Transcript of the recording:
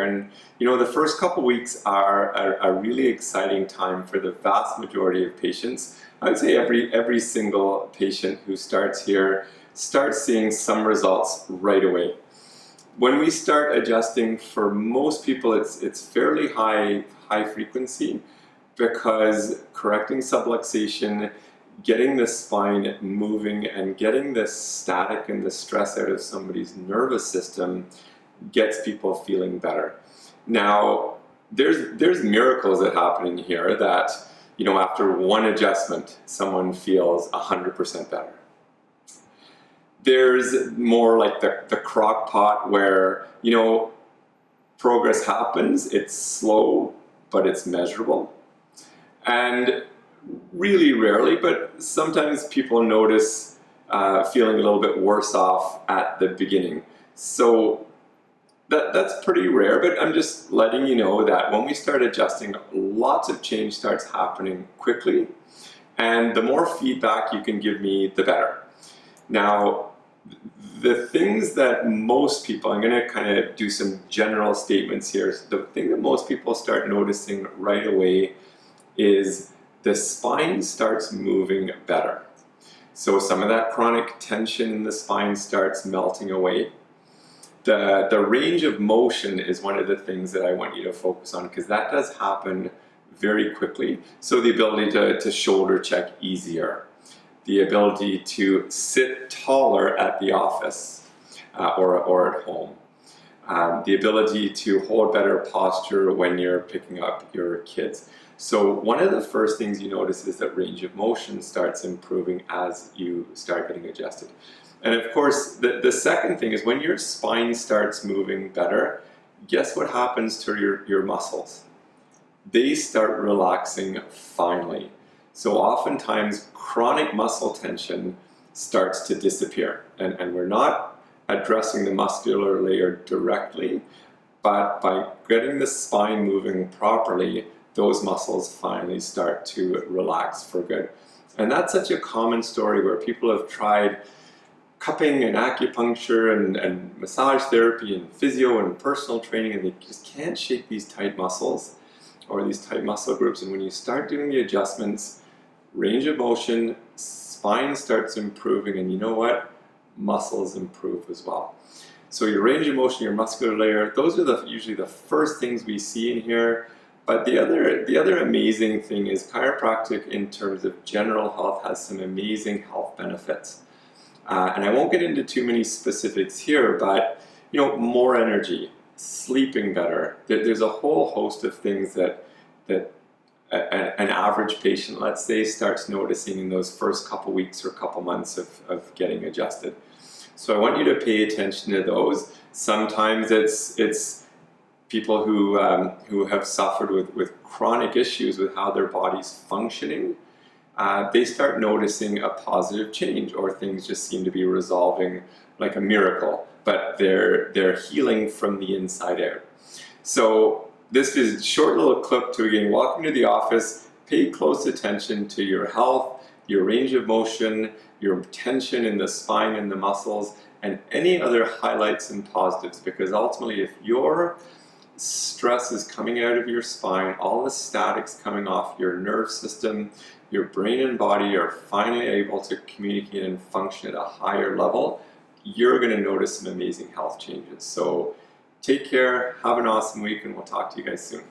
And the first couple weeks are a really exciting time for the vast majority of patients. I would say every single patient who starts here starts seeing some results right away. When we start adjusting, for most people it's fairly high frequency, because correcting subluxation, getting the spine moving and getting the static and the stress out of somebody's nervous system gets people feeling better. Now, there's miracles that happen in here that, after one adjustment, someone feels 100% better. There's more like the crock pot where, progress happens, it's slow, but it's measurable. And really rarely, but sometimes people notice feeling a little bit worse off at the beginning. So that's pretty rare, but I'm just letting you know that when we start adjusting, lots of change starts happening quickly, and the more feedback you can give me, the better. Now, the things that most people, I'm going to kind of do some general statements here. The thing that most people start noticing right away is the spine starts moving better. So some of that chronic tension in the spine starts melting away. The range of motion is one of the things that I want you to focus on, because that does happen very quickly. So the ability to shoulder check easier, the ability to sit taller at the office or at home, the ability to hold better posture when you're picking up your kids. So one of the first things you notice is that range of motion starts improving as you start getting adjusted. And of course, the second thing is when your spine starts moving better, guess what happens to your muscles? They start relaxing finally. So oftentimes, chronic muscle tension starts to disappear. And we're not addressing the muscular layer directly, but by getting the spine moving properly, those muscles finally start to relax for good. And that's such a common story where people have tried cupping and acupuncture and massage therapy and physio and personal training, and they just can't shake these tight muscles or these tight muscle groups. And when you start doing the adjustments, range of motion, spine starts improving, and you know what? Muscles improve as well. So your range of motion, your muscular layer, those are usually the first things we see in here. But the other amazing thing is chiropractic in terms of general health has some amazing health benefits. And I won't get into too many specifics here, but more energy, sleeping better. There's a whole host of things that an average patient, let's say, starts noticing in those first couple weeks or couple months of getting adjusted. So I want you to pay attention to those. Sometimes it's people who have suffered with chronic issues with how their body's functioning. They start noticing a positive change, or things just seem to be resolving like a miracle, but they're healing from the inside out. So this is a short little clip to, again, welcome to the office. Pay close attention to your health, your range of motion, your tension in the spine and the muscles, and any other highlights and positives, because ultimately if your stress is coming out of your spine, all the static's coming off your nerve system, your brain and body are finally able to communicate and function at a higher level, you're going to notice some amazing health changes. So take care, have an awesome week, and we'll talk to you guys soon.